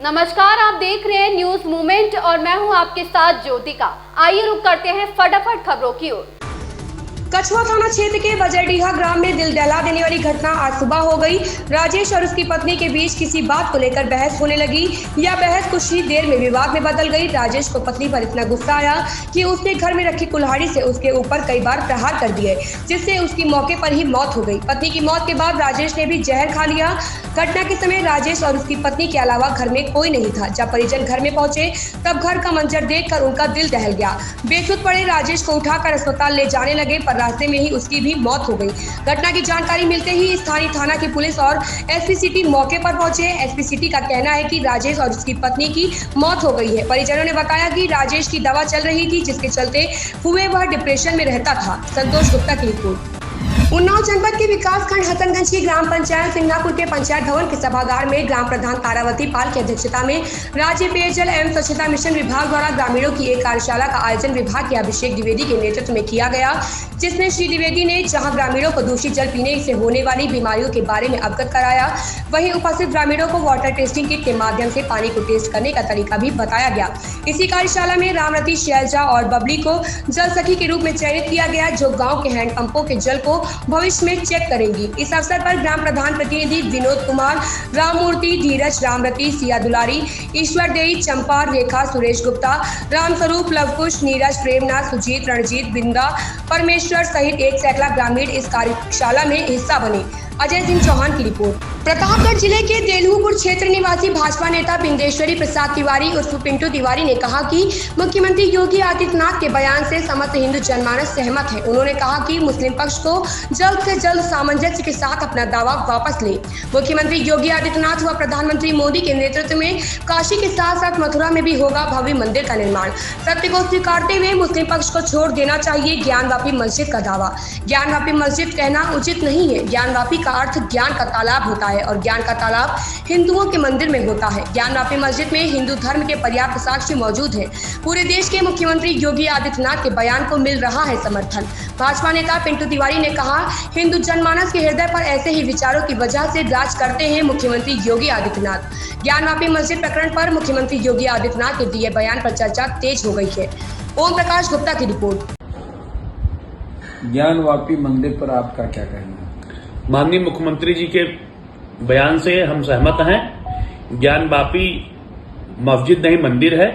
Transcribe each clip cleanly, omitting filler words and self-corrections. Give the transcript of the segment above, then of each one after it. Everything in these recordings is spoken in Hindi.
नमस्कार, आप देख रहे हैं न्यूज मूवमेंट और मैं हूं आपके साथ ज्योतिका। आइए रुक करते हैं फटाफट खबरों की ओर। कछुआ थाना क्षेत्र के बजरडीहा ग्राम में दिल दहला देने वाली घटना आज सुबह हो गई। राजेश और उसकी पत्नी के बीच किसी बात को लेकर बहस होने लगी। यह बहस कुछ ही देर में विवाद में बदल गई। राजेश को पत्नी पर इतना गुस्सा आया कि उसने घर में रखी कुल्हाड़ी से उसके ऊपर कई बार प्रहार कर दिए, जिससे उसकी मौके पर ही मौत हो गई। पत्नी की मौत के बाद राजेश ने भी जहर खा लिया। घटना के समय राजेश और उसकी पत्नी के अलावा घर में कोई नहीं था। जब परिजन घर में पहुंचे तब घर का मंजर देखकर उनका दिल दहल गया। बेसुध पड़े राजेश को उठाकर अस्पताल ले जाने लगे, पर रास्ते में ही उसकी भी मौत हो गई। घटना की जानकारी मिलते ही स्थानीय थाना की पुलिस और एसपी सिटी मौके पर पहुंचे। एसपी सिटी का कहना है कि राजेश और उसकी पत्नी की मौत हो गई है। परिजनों ने बताया कि राजेश की दवा चल रही थी, जिसके चलते हुए वह डिप्रेशन में रहता था। संतोष गुप्ता की रिपोर्ट। उन्नाव जनपद के विकास खंड हसनगंज की ग्राम पंचायत सिंगापुर के पंचायत भवन के सभागार में ग्राम प्रधान तारावती पाल की अध्यक्षता में राज्य पेयजल एवं स्वच्छता मिशन विभाग द्वारा ग्रामीणों की एक कार्यशाला का आयोजन विभाग के अभिषेक द्विवेदी के नेतृत्व में किया गया, जिसमें श्री द्विवेदी ने जहां ग्रामीणों को दूषित जल पीने से होने वाली बीमारियों के बारे में अवगत कराया, वहीं उपस्थित ग्रामीणों को वाटर टेस्टिंग किट के माध्यम से पानी को टेस्ट करने का तरीका भी बताया गया। इसी कार्यशाला में रामरती, शैलजा और बबली को जल सखी के रूप में चयनित किया गया, जो गाँव के हैंडपंपों के जल को भविष्य में चेक करेंगी। इस अवसर पर ग्राम प्रधान प्रतिनिधि विनोद कुमार, राममूर्ति, धीरज, रामरती, सिया दुलारी, ईश्वर देई, चंपा, रेखा, सुरेश गुप्ता, रामस्वरूप, लवकुश, नीरज, प्रेमनाथ, सुजीत, रणजीत, बिंदा, परमेश्वर सहित एक सैकड़ा ग्रामीण इस कार्यशाला में हिस्सा बने। अजय सिंह चौहान की रिपोर्ट। प्रतापगढ़ जिले के देलहुपुर क्षेत्र निवासी भाजपा नेता बिंदेश्वरी प्रसाद तिवारी उर्फ पिंटू तिवारी ने कहा कि मुख्यमंत्री योगी आदित्यनाथ के बयान से समस्त हिंदू जनमानस सहमत है। उन्होंने कहा कि मुस्लिम पक्ष को जल्द से जल्द सामंजस्य के साथ अपना दावा वापस ले। मुख्यमंत्री योगी आदित्यनाथ व प्रधानमंत्री मोदी के नेतृत्व में काशी के साथ साथ मथुरा में भी होगा भव्य मंदिर का निर्माण। सत्य को स्वीकारते हुए मुस्लिम पक्ष को छोड़ देना चाहिए ज्ञानवापी मस्जिद का दावा। ज्ञानवापी मस्जिद कहना उचित नहीं है। ज्ञानवापी का अर्थ ज्ञान का तालाब होता है और ज्ञान का तालाब हिंदुओं के मंदिर में होता है। ज्ञानवापी मस्जिद में हिंदू धर्म के पर्याप्त साक्ष्य मौजूद हैं। पूरे देश के मुख्यमंत्री योगी आदित्यनाथ के बयान को मिल रहा है समर्थन। भाजपा नेता पिंटू तिवारी ने कहा, हिंदू जनमानस के हृदय पर ऐसे ही विचारों की वजह से राज करते हैं मुख्यमंत्री योगी आदित्यनाथ। ज्ञानवापी मस्जिद प्रकरण पर मुख्यमंत्री योगी आदित्यनाथ के दिए बयान पर चर्चा तेज हो गई है। ओम प्रकाश गुप्ता की रिपोर्ट। ज्ञानवापी मंदिर पर आपका क्या कहना है? माननीय मुख्यमंत्री जी के बयान से हम सहमत हैं। ज्ञानवापी मस्जिद नहीं मंदिर है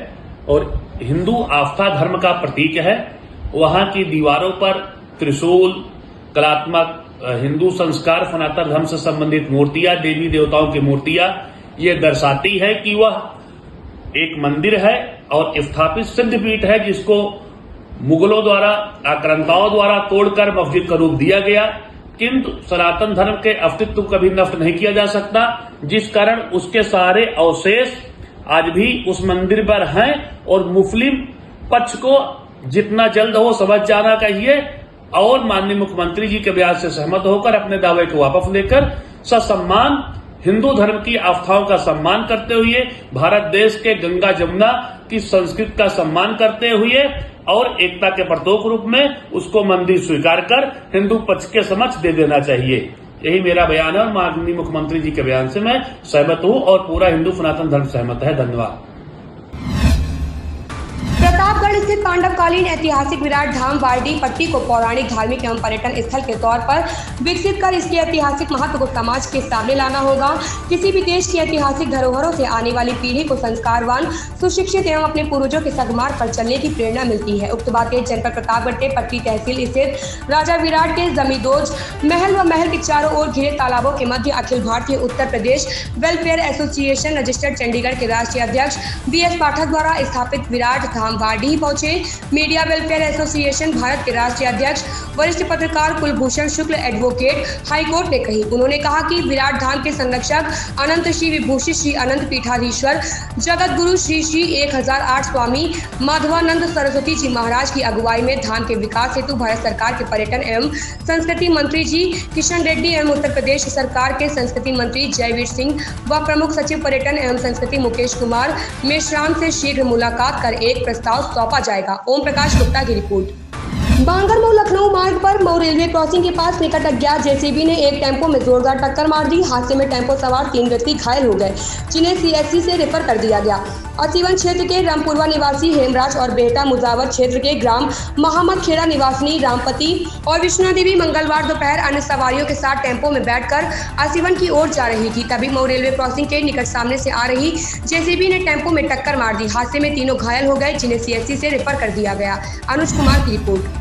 और हिंदू आस्था धर्म का प्रतीक है। वहां की दीवारों पर त्रिशूल, कलात्मक हिंदू संस्कार, सनातन धर्म से संबंधित मूर्तियां, देवी देवताओं की मूर्तियां, ये दर्शाती है कि वह एक मंदिर है और स्थापित सिद्धपीठ है, जिसको मुगलों द्वारा, आक्रांताओं द्वारा तोड़कर मस्जिद का रूप दिया गया। किंतु सनातन धर्म के अस्तित्व को कभी नष्ट नहीं किया जा सकता, जिस कारण उसके सारे अवशेष आज भी उस मंदिर पर हैं और मुस्लिम पक्ष को जितना जल्द हो समझ जाना चाहिए और माननीय मुख्यमंत्री जी के बयान से सहमत होकर अपने दावे को वापस लेकर ससम्मान हिंदू धर्म की आस्थाओं का सम्मान करते हुए, भारत देश के गंगा जमुना की संस्कृति का सम्मान करते हुए और एकता के प्रतीक रूप में उसको मंदिर स्वीकार कर हिंदू पक्ष के समक्ष दे देना चाहिए। यही मेरा बयान है और माननीय मुख्यमंत्री जी के बयान से मैं सहमत हूं और पूरा हिंदू सनातन धर्म सहमत है। धन्यवाद। प्रतापगढ़ स्थित पांडवकालीन ऐतिहासिक विराट धाम वारडी पट्टी को पौराणिक, धार्मिक एवं पर्यटन स्थल के तौर पर विकसित कर इसके ऐतिहासिक महत्व को समाज के सामने लाना होगा। किसी भी देश की ऐतिहासिक धरोहरों से आने वाली पीढ़ी को संस्कारवान, सुशिक्षित एवं अपने पूर्वजों के सगमार्ग पर चलने की प्रेरणा मिलती है। उक्त बातें जनपद प्रतापगढ़ के पट्टी तहसील स्थित राजा विराट के जमींदोज महल व महल के चारों ओर घिरे तालाबों के मध्य Akhil Bharatiya Uttar Pradesh welfare association registered Chandigarh के राष्ट्रीय अध्यक्ष BS पाठक द्वारा स्थापित विराट धाम वारडी पहुंचे। मीडिया वेलफेयर एसोसिएशन भारत के राष्ट्रीय अध्यक्ष वरिष्ठ पत्रकार कुलभूषण शुक्ल एडवोकेट हाईकोर्ट ने कही। उन्होंने कहा कि विराट धाम के संरक्षक अनंत श्री विभूषित श्री अनंत पीठाधीश्वर जगत गुरु श्री श्री 1008 स्वामी माधवानंद सरस्वती जी महाराज की अगुवाई में धाम के विकास हेतु भारत सरकार के पर्यटन एवं संस्कृति मंत्री जी किशन रेड्डी एवं उत्तर प्रदेश सरकार के संस्कृति मंत्री जयवीर सिंह व प्रमुख सचिव पर्यटन एवं संस्कृति मुकेश कुमार मेश्राम से शीघ्र मुलाकात कर एक प्रस्ताव सौंपा जाएगा। ओम प्रकाश गुप्ता की रिपोर्ट। बांगर मऊ लखनऊ मार्ग पर मऊ रेलवे क्रॉसिंग के पास निकट अज्ञात जेसीबी ने एक टेम्पो में जोरदार टक्कर मार दी। हादसे में टेम्पो सवार 3 व्यक्ति घायल हो गए, जिन्हें सीएचसी से रेफर कर दिया गया। असीवन क्षेत्र के रामपुरवा निवासी हेमराज और बेहटा मुजावर क्षेत्र के ग्राम मोहम्मद खेड़ा निवासिनी रामपति और विष्णु देवी मंगलवार दोपहर अन्य सवारियों के साथ टेम्पो में बैठकर असीवन की ओर जा रही थी। तभी मऊ रेलवे क्रॉसिंग के निकट सामने से आ रही जेसीबी ने टेम्पो में टक्कर मार दी। हादसे में तीनों घायल हो गए, जिन्हें सीएचसी से रेफर कर दिया गया। अनुज कुमार की रिपोर्ट।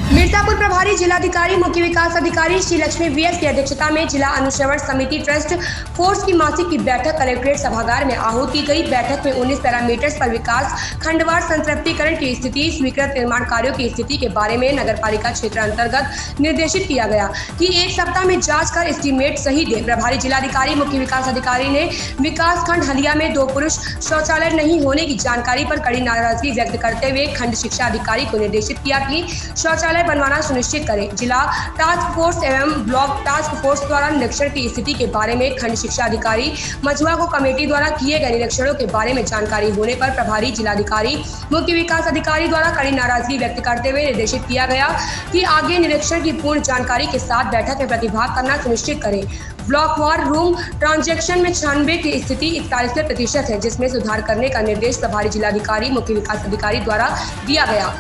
मिर्जापुर प्रभारी जिलाधिकारी मुख्य विकास अधिकारी श्री लक्ष्मी वीएस की अध्यक्षता में जिला अनुश्रवण समिति ट्रस्ट फोर्स की मासिक की बैठक कलेक्ट्रेट सभागार में आहूत की गई। बैठक में 19 पैरामीटर्स पर विकास खंडवार संतृप्तिकरण की स्थिति, स्वीकृत निर्माण कार्यों की स्थिति के बारे में नगरपालिका क्षेत्र अंतर्गत निर्देशित किया गया कि 1 सप्ताह में जांच कर एस्टीमेट सही दे। प्रभारी जिलाधिकारी मुख्य विकास अधिकारी ने विकास खंड हलिया में 2 पुरुष शौचालय नहीं होने की जानकारी पर कड़ी नाराजगी व्यक्त करते हुए खंड शिक्षा अधिकारी को निर्देशित किया कि शौचालय बनवाना सुनिश्चित करें। जिला टास्क फोर्स एवं ब्लॉक टास्क फोर्स द्वारा निरीक्षण की स्थिति के बारे में खंड शिक्षा अधिकारी मझुआ को कमेटी द्वारा किए गए निरीक्षणों के बारे में जानकारी होने पर प्रभारी जिलाधिकारी मुख्य विकास अधिकारी द्वारा कड़ी नाराजगी व्यक्त करते हुए निर्देशित किया गया कि आगे निरीक्षण की पूर्ण जानकारी के साथ बैठक में प्रतिभाग करना सुनिश्चित करें। ब्लॉक वार रूम ट्रांजैक्शन में 96 की स्थिति 41% है, जिसमें सुधार करने का निर्देश प्रभारी जिलाधिकारी मुख्य विकास अधिकारी द्वारा दिया गया।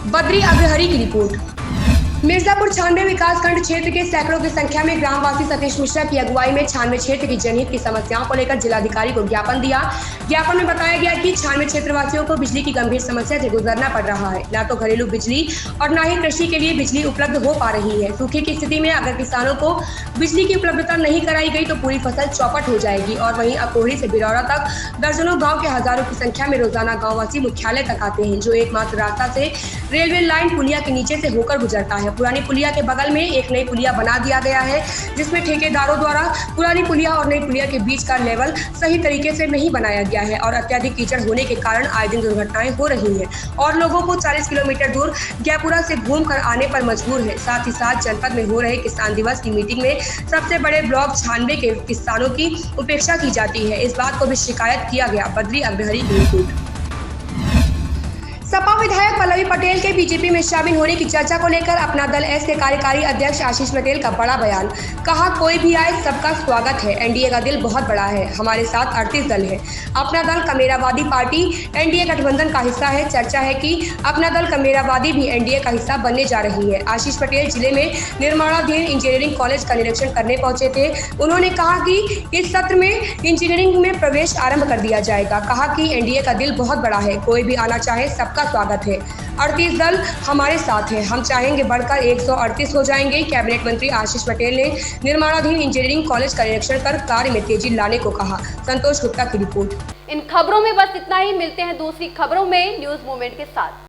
बद्री अग्रहरी की रिपोर्ट। मिर्जापुर 96 विकासखंड क्षेत्र के सैकड़ों की संख्या में ग्रामवासी सतीश मिश्रा की अगुवाई में 96 क्षेत्र की जनहित की समस्याओं को लेकर जिलाधिकारी को ज्ञापन दिया। ज्ञापन में बताया गया कि 96 क्षेत्रवासियों को बिजली की गंभीर समस्या से गुजरना पड़ रहा है। न तो घरेलू बिजली और न ही कृषि के लिए बिजली उपलब्ध हो पा रही है। सूखे की स्थिति में अगर किसानों को बिजली की उपलब्धता नहीं कराई गई तो पूरी फसल चौपट हो जाएगी। और वहीं अकोहड़ी से बिरौरा तक दर्जनों गाँव के हजारों की संख्या में रोजाना गाँववासी मुख्यालय तक आते हैं, जो एकमात्र रास्ता से रेलवे लाइन पुलिया के नीचे से होकर गुजरता है। पुरानी पुलिया के बगल में एक नई पुलिया बना दिया गया है, जिसमें ठेकेदारों द्वारा पुरानी पुलिया और नई पुलिया के बीच का लेवल सही तरीके से नहीं बनाया गया है और अत्यधिक कीचड़ होने के कारण आए दिन दुर्घटनाएं हो रही हैं और लोगों को 40 किलोमीटर दूर गयापुरा से घूमकर आने पर मजबूर है। साथ ही साथ जनपद में हो रहे किसान दिवस की मीटिंग में सबसे बड़े ब्लॉक 96 के किसानों की उपेक्षा की जाती है। इस बात को भी शिकायत किया गया। बद्री अग्रहरी की रिपोर्ट। सपा विधायक पल्लवी पटेल के बीजेपी में शामिल होने की चर्चा को लेकर अपना दल एस के कार्यकारी अध्यक्ष आशीष पटेल का बड़ा बयान। कहा, कोई भी आए सबका स्वागत है। एनडीए का दिल बहुत बड़ा है। हमारे साथ 38 दल है। अपना दल कमेरावादी पार्टी एनडीए गठबंधन का हिस्सा है। चर्चा है कि अपना दल कमेरावादी भी एनडीए का हिस्सा बनने जा रही है। आशीष पटेल जिले में निर्माणाधीन इंजीनियरिंग कॉलेज का निरीक्षण करने पहुंचे थे। उन्होंने कहा कि इस सत्र में इंजीनियरिंग में प्रवेश आरंभ कर दिया जाएगा। कहा कि एनडीए का दिल बहुत बड़ा है, कोई भी आना चाहे सबका स्वागत है। 38 दल हमारे साथ है। हम चाहेंगे बढ़कर 138 हो जाएंगे। कैबिनेट मंत्री आशीष पटेल ने निर्माणाधीन इंजीनियरिंग कॉलेज का निरीक्षण कर कार्य में तेजी लाने को कहा। संतोष गुप्ता की रिपोर्ट। इन खबरों में बस इतना ही। मिलते हैं दूसरी खबरों में न्यूज मूवमेंट के साथ।